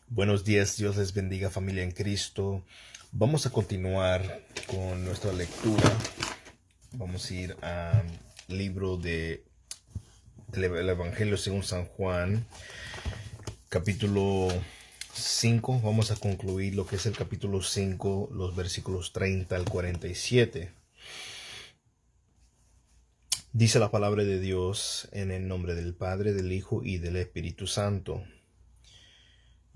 Buenos días, Dios les bendiga, familia en Cristo. Vamos a continuar con nuestra lectura. Vamos a ir al libro de el Evangelio según San Juan, capítulo 5. Vamos a concluir lo que es el capítulo 5, los versículos 30 al 47. Dice la palabra de Dios en el nombre del Padre, del Hijo y del Espíritu Santo.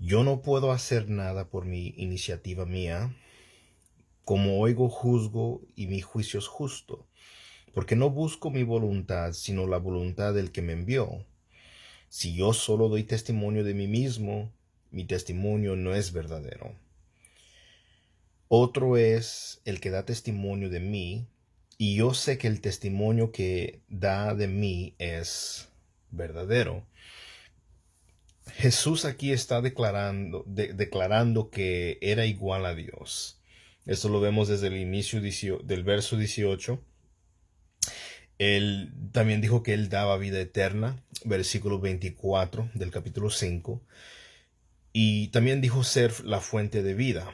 Yo no puedo hacer nada por mi iniciativa mía. Como oigo, juzgo, y mi juicio es justo, porque no busco mi voluntad, sino la voluntad del que me envió. Si yo solo doy testimonio de mí mismo, mi testimonio no es verdadero. Otro es el que da testimonio de mí, y yo sé que el testimonio que da de mí es verdadero. Jesús aquí está declarando que era igual a Dios. Esto lo vemos desde el inicio del verso 18. Él también dijo que él daba vida eterna, versículo 24 del capítulo 5. Y también dijo ser la fuente de vida.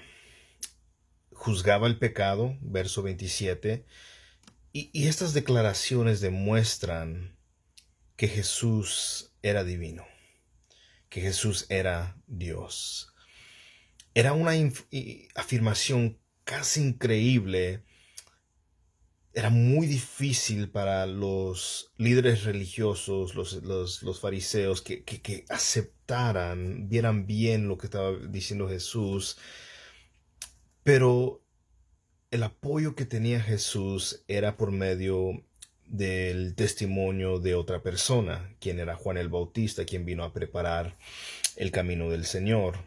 Juzgaba el pecado, verso 27. Y estas declaraciones demuestran que Jesús era divino, que Jesús era Dios. Era una afirmación casi increíble. Era muy difícil para los líderes religiosos, los fariseos, que aceptaran, vieran bien lo que estaba diciendo Jesús. Pero el apoyo que tenía Jesús era por medio del testimonio de otra persona, quien era Juan el Bautista, quien vino a preparar el camino del Señor.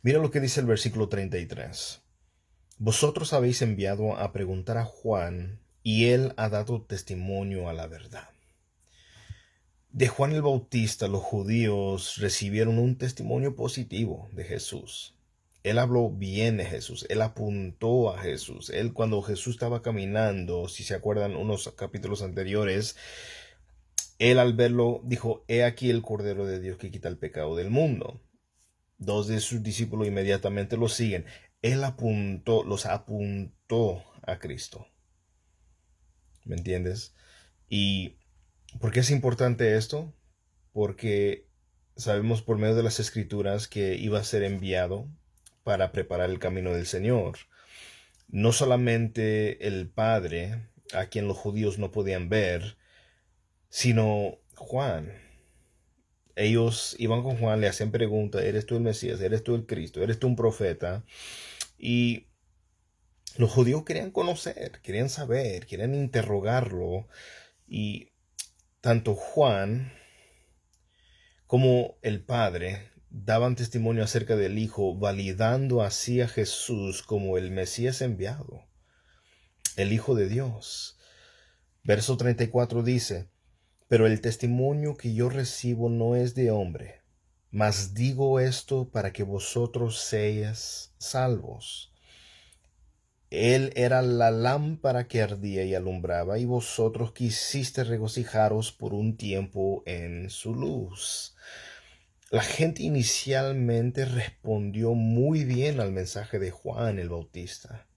Mira lo que dice el versículo 33. Vosotros habéis enviado a preguntar a Juan, y él ha dado testimonio a la verdad. De Juan el Bautista, los judíos recibieron un testimonio positivo de Jesús. Él habló bien de Jesús, él apuntó a Jesús. Él, cuando Jesús estaba caminando, si se acuerdan unos capítulos anteriores, él al verlo dijo: He aquí el Cordero de Dios que quita el pecado del mundo. Dos de sus discípulos inmediatamente lo siguen. Él los apuntó a Cristo. ¿Me entiendes? ¿Y por qué es importante esto? Porque sabemos por medio de las Escrituras que iba a ser enviado para preparar el camino del Señor. No solamente el Padre, a quien los judíos no podían ver, sino Juan. Ellos iban con Juan, le hacían preguntas: ¿eres tú el Mesías? ¿Eres tú el Cristo? ¿Eres tú un profeta? Y los judíos querían conocer, querían saber, querían interrogarlo. Y tanto Juan como el Padre daban testimonio acerca del Hijo, validando así a Jesús como el Mesías enviado, el Hijo de Dios. Verso 34 dice: Pero el testimonio que yo recibo no es de hombre, mas digo esto para que vosotros seáis salvos. Él era la lámpara que ardía y alumbraba, y vosotros quisiste regocijaros por un tiempo en su luz. La gente inicialmente respondió muy bien al mensaje de Juan el Bautista,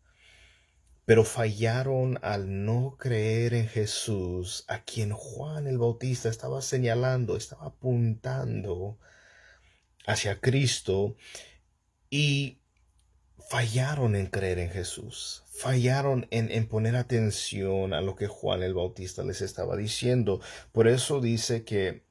pero fallaron al no creer en Jesús, a quien Juan el Bautista estaba señalando, estaba apuntando hacia Cristo, y fallaron en creer en Jesús, fallaron en poner atención a lo que Juan el Bautista les estaba diciendo. Por eso dice que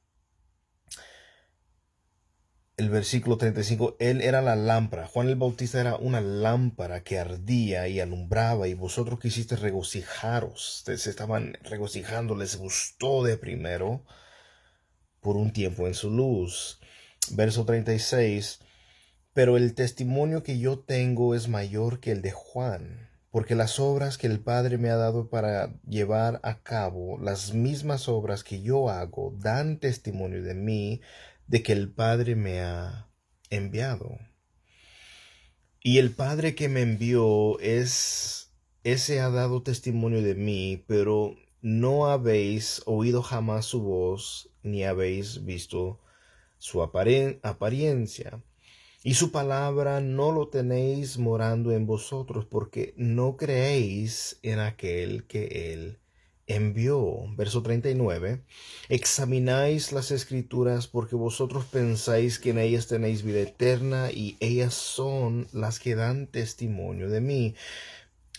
el versículo 35, él era la lámpara. Juan el Bautista era una lámpara que ardía y alumbraba, y vosotros quisiste regocijaros. Ustedes se estaban regocijando, les gustó de primero por un tiempo en su luz. Verso 36, pero el testimonio que yo tengo es mayor que el de Juan, porque las obras que el Padre me ha dado para llevar a cabo, las mismas obras que yo hago, dan testimonio de mí, de que el Padre me ha enviado. Y el Padre que me envió ese ha dado testimonio de mí, pero no habéis oído jamás su voz, ni habéis visto su apariencia. Y su palabra no lo tenéis morando en vosotros, porque no creéis en aquel que él envió. Verso 39. Examináis las escrituras porque vosotros pensáis que en ellas tenéis vida eterna y ellas son las que dan testimonio de mí.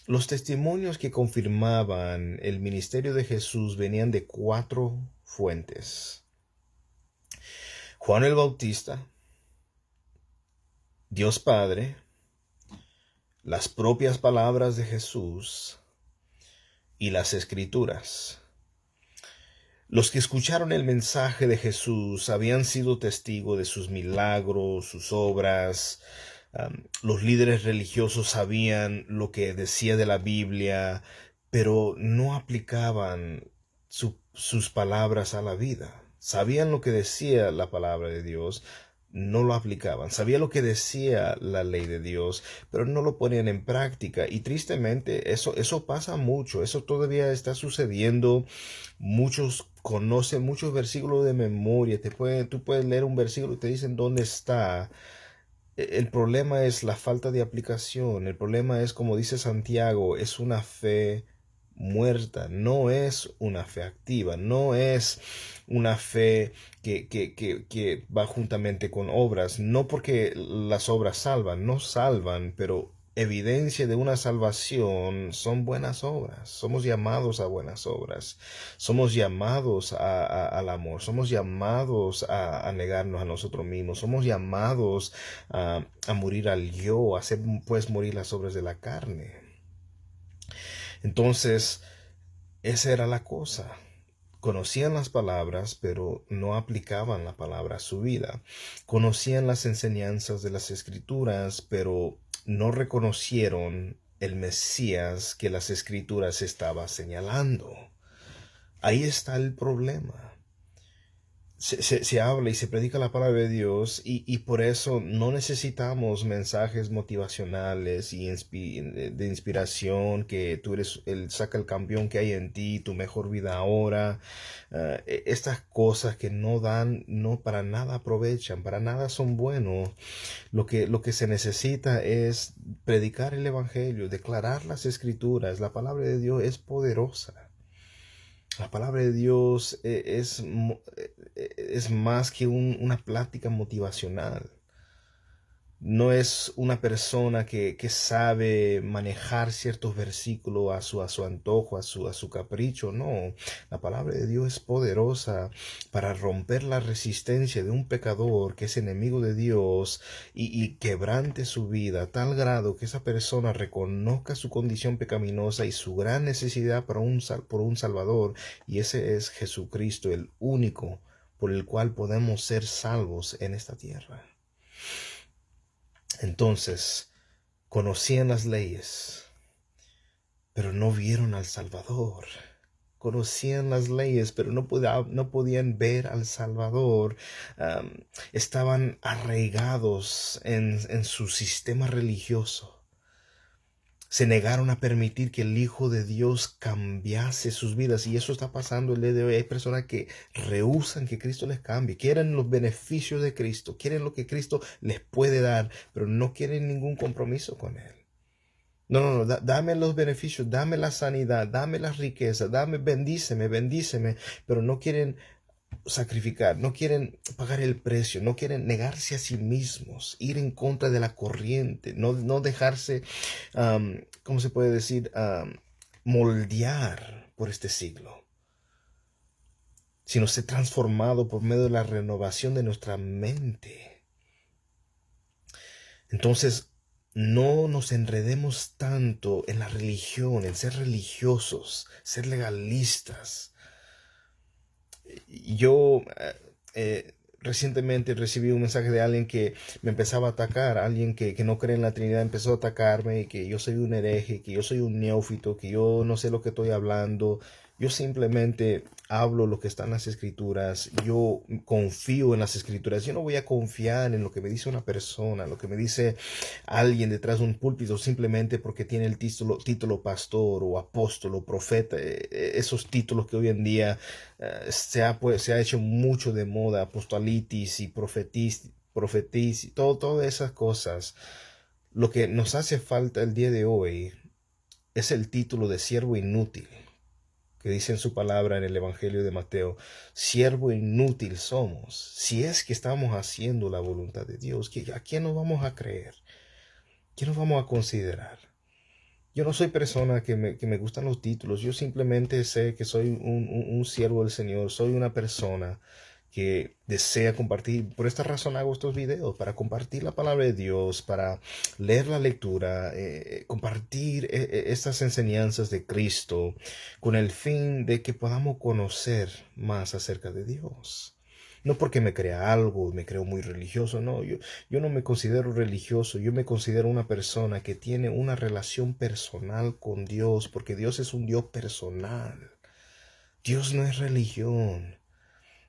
Los testimonios que confirmaban el ministerio de Jesús venían de 4 fuentes: Juan el Bautista, Dios Padre, las propias palabras de Jesús y las Escrituras. Los que escucharon el mensaje de Jesús habían sido testigos de sus milagros, sus obras. Los líderes religiosos sabían lo que decía de la Biblia, pero no aplicaban sus palabras a la vida. Sabían lo que decía la palabra de Dios, no lo aplicaban. Sabían lo que decía la ley de Dios, pero no lo ponían en práctica. Y tristemente eso pasa mucho. Eso todavía está sucediendo. Muchos conocen muchos versículos de memoria. Tú puedes leer un versículo y te dicen dónde está. El problema es la falta de aplicación. El problema es, como dice Santiago, es una fe muerta, no es una fe activa, no es una fe que va juntamente con obras, no porque las obras salvan, no salvan, pero evidencia de una salvación son buenas obras. Somos llamados a buenas obras, somos llamados al amor, somos llamados a negarnos a nosotros mismos, somos llamados a morir al yo, a hacer pues morir las obras de la carne. Entonces, esa era la cosa. Conocían las palabras, pero no aplicaban la palabra a su vida. Conocían las enseñanzas de las Escrituras, pero no reconocieron el Mesías que las Escrituras estaban señalando. Ahí está el problema. Se habla y se predica la palabra de Dios y por eso no necesitamos mensajes motivacionales y de inspiración, que tú eres saca el campeón que hay en ti, tu mejor vida ahora. Estas cosas que no para nada aprovechan, para nada son buenos. Lo que se necesita es predicar el evangelio, declarar las escrituras. La palabra de Dios es poderosa. La palabra de Dios es más que una plática motivacional. No es una persona que sabe manejar ciertos versículos a su antojo, a su capricho. No, la palabra de Dios es poderosa para romper la resistencia de un pecador que es enemigo de Dios y quebrante su vida a tal grado que esa persona reconozca su condición pecaminosa y su gran necesidad por un Salvador. Y ese es Jesucristo, el único por el cual podemos ser salvos en esta tierra. Entonces, conocían las leyes, pero no vieron al Salvador. Conocían las leyes, pero no podían ver al Salvador. Estaban arraigados en su sistema religioso. Se negaron a permitir que el Hijo de Dios cambiase sus vidas. Y eso está pasando el día de hoy. Hay personas que rehúsan que Cristo les cambie. Quieren los beneficios de Cristo. Quieren lo que Cristo les puede dar. Pero no quieren ningún compromiso con Él. No, dame los beneficios. Dame la sanidad. Dame las riquezas. Bendíceme. Pero no quieren sacrificar, no quieren pagar el precio, no quieren negarse a sí mismos, ir en contra de la corriente, no dejarse, ¿cómo se puede decir? Moldear por este siglo, sino ser transformado por medio de la renovación de nuestra mente. Entonces, no nos enredemos tanto en la religión, en ser religiosos, ser legalistas. Yo recientemente recibí un mensaje de alguien que me empezaba a atacar, alguien que no cree en la Trinidad empezó a atacarme, y que yo soy un hereje, que yo soy un neófito, que yo no sé lo que estoy hablando. Yo simplemente hablo lo que está en las escrituras. Yo confío en las escrituras. Yo no voy a confiar en lo que me dice una persona, lo que me dice alguien detrás de un púlpito simplemente porque tiene el título pastor o apóstol o profeta. Esos títulos que hoy en día se ha hecho mucho de moda, apostolitis y profetis, y todas esas cosas. Lo que nos hace falta el día de hoy es el título de siervo inútil, que dice en su palabra en el Evangelio de Mateo: siervo inútil somos, si es que estamos haciendo la voluntad de Dios. ¿A quién nos vamos a creer? ¿Quién nos vamos a considerar? Yo no soy persona que me gustan los títulos. Yo simplemente sé que soy un siervo del Señor. Soy una persona que desea compartir. Por esta razón hago estos videos, para compartir la palabra de Dios, para leer la lectura, compartir estas enseñanzas de Cristo, con el fin de que podamos conocer más acerca de Dios. No porque me crea algo, me creo muy religioso, no, yo no me considero religioso. Yo me considero una persona que tiene una relación personal con Dios, porque Dios es un Dios personal. Dios no es religión.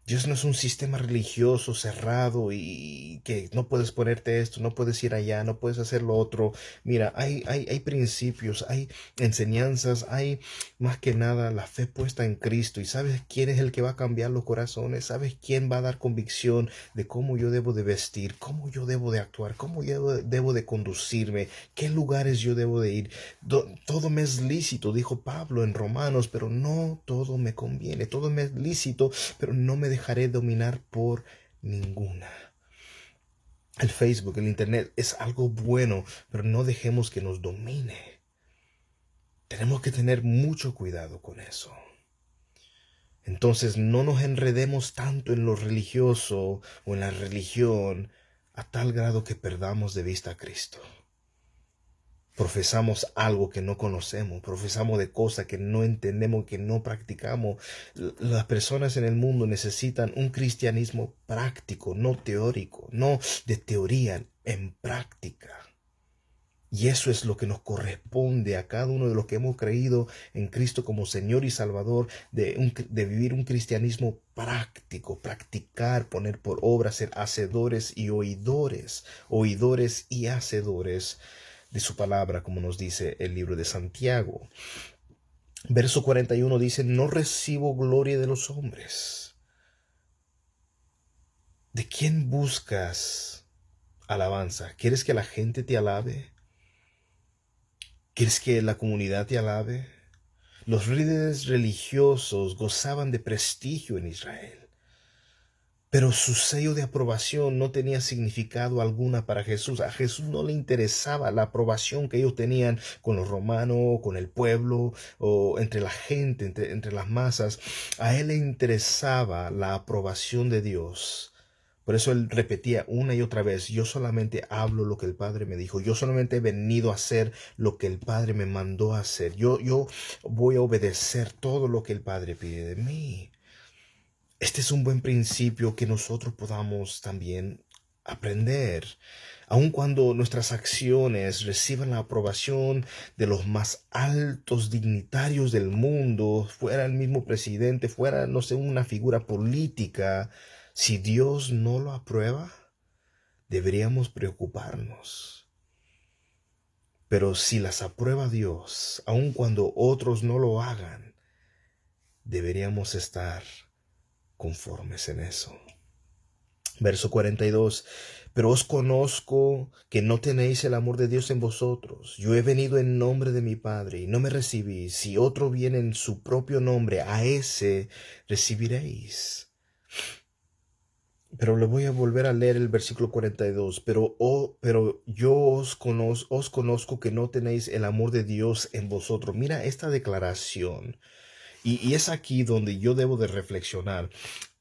Dios no es un sistema religioso cerrado y que no puedes ponerte esto, no puedes ir allá, no puedes hacer lo otro. Mira, hay principios, hay enseñanzas, hay más que nada la fe puesta en Cristo. ¿Y sabes quién es el que va a cambiar los corazones? ¿Sabes quién va a dar convicción de cómo yo debo de vestir, cómo yo debo de actuar, cómo yo debo de conducirme, qué lugares yo debo de ir? Todo me es lícito, dijo Pablo en Romanos, pero no todo me conviene. Todo me es lícito, pero no me dejaré dominar por ninguna. El Facebook, el Internet es algo bueno, pero no dejemos que nos domine. Tenemos que tener mucho cuidado con eso. Entonces no nos enredemos tanto en lo religioso o en la religión a tal grado que perdamos de vista a Cristo. Profesamos algo que no conocemos, profesamos de cosas que no entendemos, que no practicamos. Las personas en el mundo necesitan un cristianismo práctico, no teórico, no de teoría, en práctica. Y eso es lo que nos corresponde a cada uno de los que hemos creído en Cristo como Señor y Salvador, de vivir un cristianismo práctico, practicar, poner por obra, ser hacedores y oidores y hacedores de su palabra, como nos dice el libro de Santiago. Verso 41 dice: no recibo gloria de los hombres. ¿De quién buscas alabanza? ¿Quieres que la gente te alabe? ¿Quieres que la comunidad te alabe? Los líderes religiosos gozaban de prestigio en Israel, pero su sello de aprobación no tenía significado alguna para Jesús. A Jesús no le interesaba la aprobación que ellos tenían con los romanos, con el pueblo o entre la gente, entre las masas. A él le interesaba la aprobación de Dios. Por eso él repetía una y otra vez: yo solamente hablo lo que el Padre me dijo. Yo solamente he venido a hacer lo que el Padre me mandó a hacer. Yo voy a obedecer todo lo que el Padre pide de mí. Este es un buen principio que nosotros podamos también aprender. Aun cuando nuestras acciones reciban la aprobación de los más altos dignitarios del mundo, fuera el mismo presidente, fuera, no sé, una figura política, si Dios no lo aprueba, deberíamos preocuparnos. Pero si las aprueba Dios, aun cuando otros no lo hagan, deberíamos estar conformes en eso. Verso 42. Pero os conozco que no tenéis el amor de Dios en vosotros. Yo he venido en nombre de mi Padre y no me recibís. Si otro viene en su propio nombre, a ese recibiréis. Pero le voy a volver a leer el versículo 42. Pero yo os conozco que no tenéis el amor de Dios en vosotros. Mira esta declaración. Y es aquí donde yo debo de reflexionar.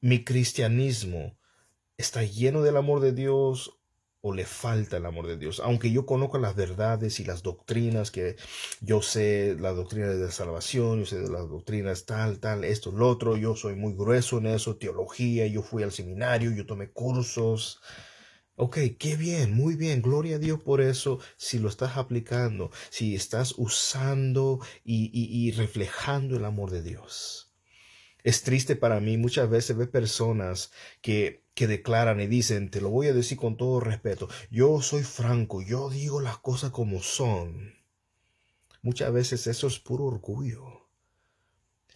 ¿Mi cristianismo está lleno del amor de Dios o le falta el amor de Dios? Aunque yo conozco las verdades y las doctrinas, que yo sé la doctrina de la salvación, yo sé de las doctrinas tal, esto, lo otro, yo soy muy grueso en eso, teología, yo fui al seminario, yo tomé cursos. Ok, qué bien, muy bien, gloria a Dios por eso, si lo estás aplicando, si estás usando y reflejando el amor de Dios. Es triste para mí muchas veces ver personas que declaran y dicen, te lo voy a decir con todo respeto, yo soy franco, yo digo las cosas como son. Muchas veces eso es puro orgullo.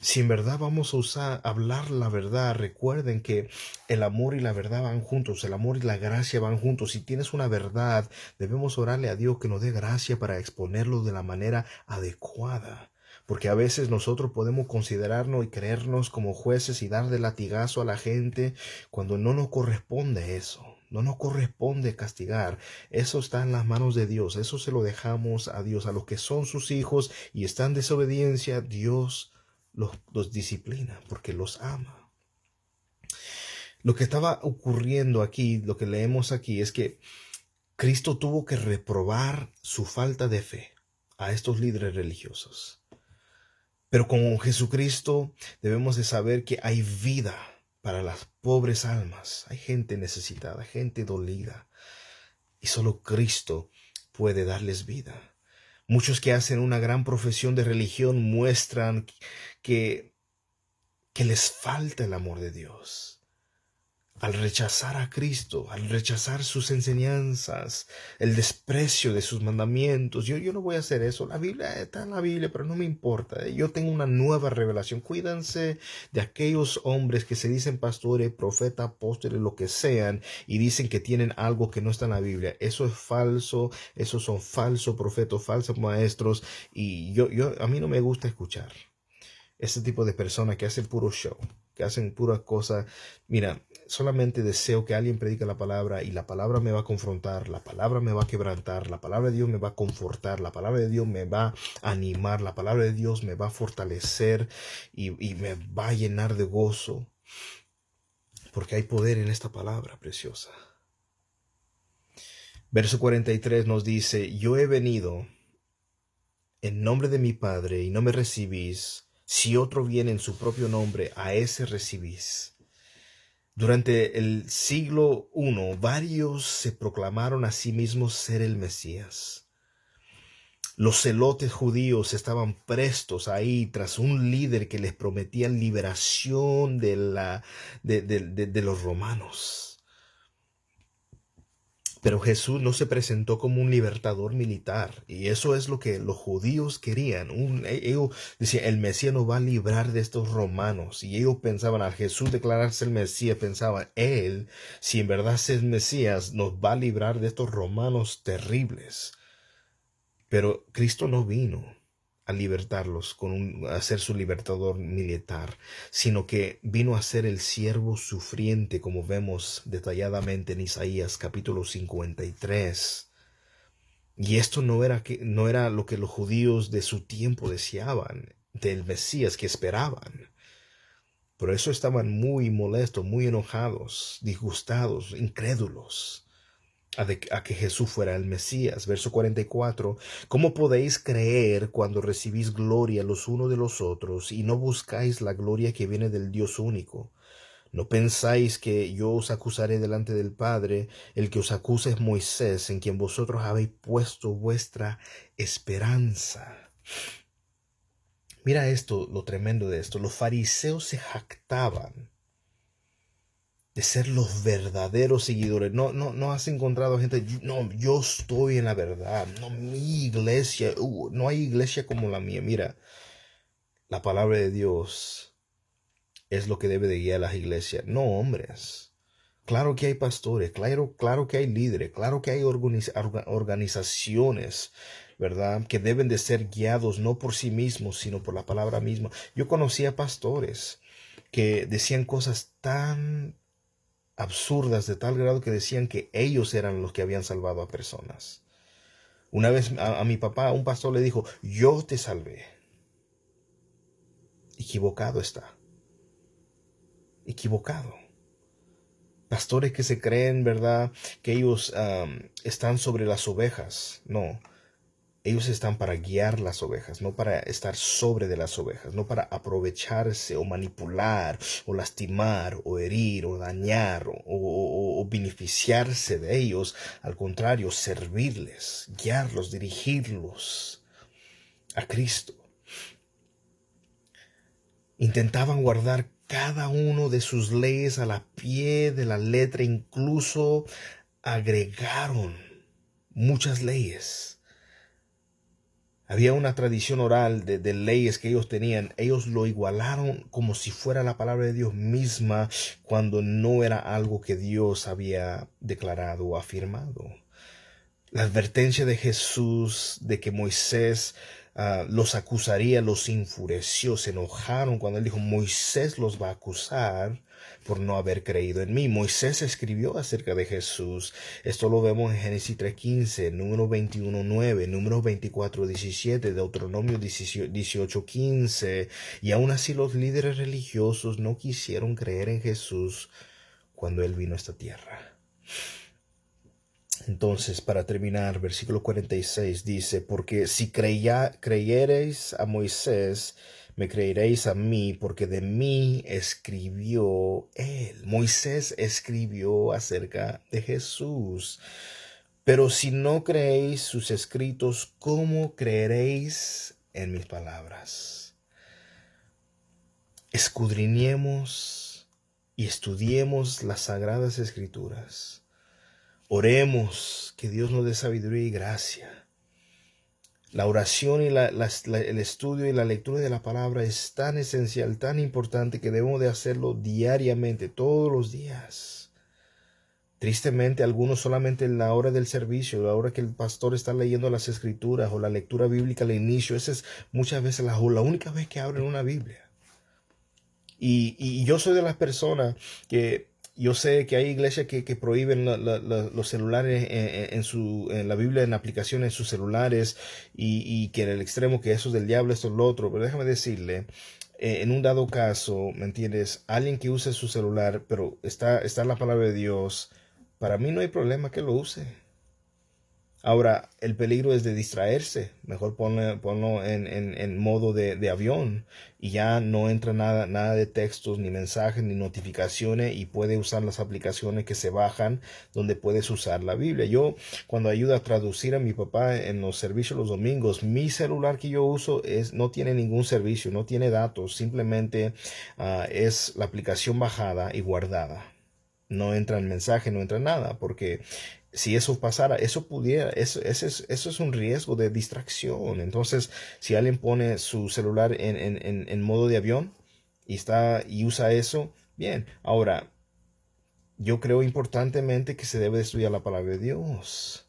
Si en verdad vamos a hablar la verdad, recuerden que el amor y la verdad van juntos, el amor y la gracia van juntos. Si tienes una verdad, debemos orarle a Dios que nos dé gracia para exponerlo de la manera adecuada. Porque a veces nosotros podemos considerarnos y creernos como jueces y dar de latigazo a la gente cuando no nos corresponde eso. No nos corresponde castigar. Eso está en las manos de Dios. Eso se lo dejamos a Dios. A los que son sus hijos y están en desobediencia, Dios los disciplina porque los ama. Lo que estaba ocurriendo aquí, lo que leemos aquí, es que Cristo tuvo que reprobar su falta de fe a estos líderes religiosos. Pero con Jesucristo debemos de saber que hay vida para las pobres almas. Hay gente necesitada, gente dolida. Y solo Cristo puede darles vida. Muchos que hacen una gran profesión de religión muestran que les falta el amor de Dios. Al rechazar a Cristo, al rechazar sus enseñanzas, el desprecio de sus mandamientos. Yo no voy a hacer eso. La Biblia está en la Biblia, pero no me importa. Yo tengo una nueva revelación. Cuídense de aquellos hombres que se dicen pastores, profetas, apóstoles, lo que sean, y dicen que tienen algo que no está en la Biblia. Eso es falso. Esos son falsos profetas, falsos maestros. Y a mí no me gusta escuchar ese tipo de personas que hacen puro show, que hacen puras cosas. Mira, solamente deseo que alguien predique la palabra y la palabra me va a confrontar, la palabra me va a quebrantar, la palabra de Dios me va a confortar, la palabra de Dios me va a animar, la palabra de Dios me va a fortalecer y me va a llenar de gozo, porque hay poder en esta palabra preciosa. Verso 43 nos dice, yo he venido en nombre de mi Padre y no me recibís. Si otro viene en su propio nombre, a ese recibís. Durante el siglo I, varios se proclamaron a sí mismos ser el Mesías. Los celotes judíos estaban prestos ahí tras un líder que les prometía liberación de los romanos. Pero Jesús no se presentó como un libertador militar. Y eso es lo que los judíos querían. Ellos decían, el Mesías nos va a librar de estos romanos. Y ellos pensaban, al Jesús declararse el Mesías, pensaban, él, si en verdad es el Mesías, nos va a librar de estos romanos terribles. Pero Cristo no vino a libertarlos, a ser su libertador militar, sino que vino a ser el siervo sufriente, como vemos detalladamente en Isaías capítulo 53. Y esto no era lo que los judíos de su tiempo deseaban, del Mesías que esperaban. Por eso estaban muy molestos, muy enojados, disgustados, incrédulos a que Jesús fuera el Mesías. Verso 44, ¿cómo podéis creer cuando recibís gloria los unos de los otros y no buscáis la gloria que viene del Dios único? ¿No pensáis que yo os acusaré delante del Padre? El que os acusa es Moisés, en quien vosotros habéis puesto vuestra esperanza. Mira esto, lo tremendo de esto. Los fariseos se jactaban de ser los verdaderos seguidores. No has encontrado gente, no, yo estoy en la verdad, no, mi iglesia, no hay iglesia como la mía. Mira, la palabra de Dios es lo que debe de guiar a las iglesias, no hombres. Claro que hay pastores, claro que hay líderes, claro que hay organizaciones, ¿verdad? Que deben de ser guiados no por sí mismos, sino por la palabra misma. Yo conocía pastores que decían cosas tan absurdas de tal grado que decían que ellos eran los que habían salvado a personas. Una vez a mi papá, un pastor le dijo, yo te salvé. Equivocado está. Equivocado. Pastores que se creen, ¿verdad?, que ellos están sobre las ovejas. No. Ellos están para guiar las ovejas, no para estar sobre de las ovejas, no para aprovecharse o manipular o lastimar o herir o dañar o beneficiarse de ellos. Al contrario, servirles, guiarlos, dirigirlos a Cristo. Intentaban guardar cada uno de sus leyes a la pie de la letra, incluso agregaron muchas leyes. Había una tradición oral de leyes que ellos tenían. Ellos lo igualaron como si fuera la palabra de Dios misma, cuando no era algo que Dios había declarado o afirmado. La advertencia de Jesús de que Moisés los acusaría los enfureció. Se enojaron cuando él dijo: Moisés los va a acusar por no haber creído en mí. Moisés escribió acerca de Jesús. Esto lo vemos en Génesis 3:15, Números 21:9, Números 24:17, Deuteronomio 18:15. Y aún así los líderes religiosos no quisieron creer en Jesús cuando él vino a esta tierra. Entonces, para terminar, versículo 46 dice: porque si creyereis a Moisés, me creeréis a mí, porque de mí escribió él. Moisés escribió acerca de Jesús. Pero si no creéis sus escritos, ¿cómo creeréis en mis palabras? Escudriñemos y estudiemos las sagradas escrituras. Oremos que Dios nos dé sabiduría y gracia. La oración y el estudio y la lectura de la palabra es tan esencial, tan importante, que debemos de hacerlo diariamente, todos los días. Tristemente, algunos solamente en la hora del servicio, la hora que el pastor está leyendo las escrituras o la lectura bíblica al inicio, esa es muchas veces la única vez que abren una Biblia. Y yo soy de las personas que yo sé que hay iglesias que prohíben los celulares en la Biblia, en aplicaciones en sus celulares, y que en el extremo que eso es del diablo, esto es lo otro. Pero déjame decirle, en un dado caso, ¿me entiendes? Alguien que use su celular, pero está la palabra de Dios, para mí no hay problema que lo use. Ahora, el peligro es de distraerse. Mejor ponlo en modo de avión, y ya no entra nada de textos, ni mensajes, ni notificaciones, y puede usar las aplicaciones que se bajan donde puedes usar la Biblia. Yo, cuando ayudo a traducir a mi papá en los servicios los domingos, mi celular que yo uso no tiene ningún servicio, no tiene datos, simplemente es la aplicación bajada y guardada. No entra el mensaje, no entra nada, porque si eso pasara, eso es un riesgo de distracción. Entonces, si alguien pone su celular en modo de avión y usa eso, bien. Ahora, yo creo importantemente que se debe de estudiar la palabra de Dios.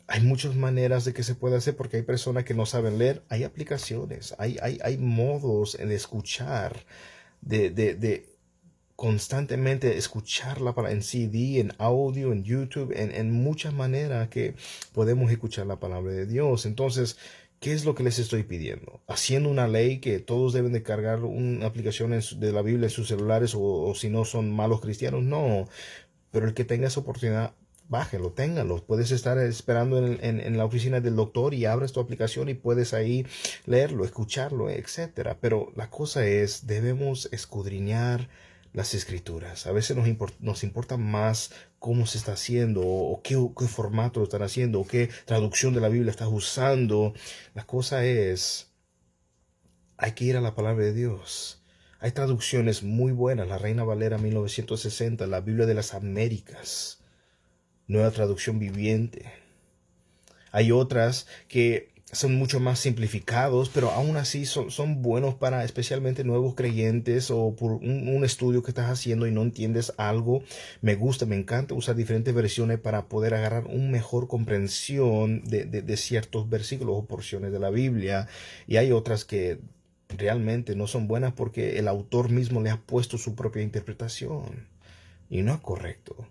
Hay muchas maneras de que se puede hacer, porque hay personas que no saben leer. Hay aplicaciones, hay modos de escuchar, de constantemente escuchar la palabra en CD, en audio, en YouTube, en muchas maneras que podemos escuchar la palabra de Dios. Entonces, ¿qué es lo que les estoy pidiendo? ¿Haciendo una ley que todos deben de cargar una aplicación de la Biblia en sus celulares, o si no son malos cristianos? No, pero el que tenga esa oportunidad, bájelo, téngalo. Puedes estar esperando en la oficina del doctor y abres tu aplicación y puedes ahí leerlo, escucharlo, etcétera. Pero la cosa es, debemos escudriñar las escrituras. A veces nos importa más cómo se está haciendo, o qué formato lo están haciendo, o qué traducción de la Biblia estás usando. La cosa es, hay que ir a la palabra de Dios. Hay traducciones muy buenas: la Reina Valera 1960, la Biblia de las Américas, Nueva Traducción Viviente. Hay otras que son mucho más simplificados, pero aún así son buenos para especialmente nuevos creyentes, o por un estudio que estás haciendo y no entiendes algo. Me encanta usar diferentes versiones para poder agarrar una mejor comprensión de ciertos versículos o porciones de la Biblia. Y hay otras que realmente no son buenas porque el autor mismo le ha puesto su propia interpretación, y no es correcto.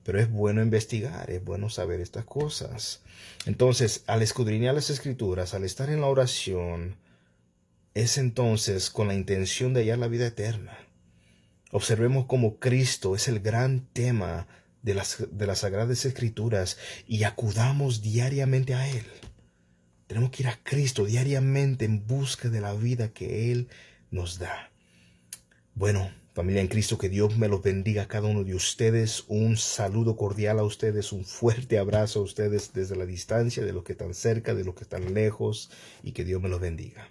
Pero es bueno investigar, es bueno saber estas cosas. Entonces, al escudriñar las escrituras, al estar en la oración, es entonces con la intención de hallar la vida eterna. Observemos cómo Cristo es el gran tema de las Sagradas Escrituras, y acudamos diariamente a Él. Tenemos que ir a Cristo diariamente en busca de la vida que Él nos da. Bueno, familia en Cristo, que Dios me los bendiga a cada uno de ustedes. Un saludo cordial a ustedes, un fuerte abrazo a ustedes desde la distancia, de los que están cerca, de los que están lejos, y que Dios me los bendiga.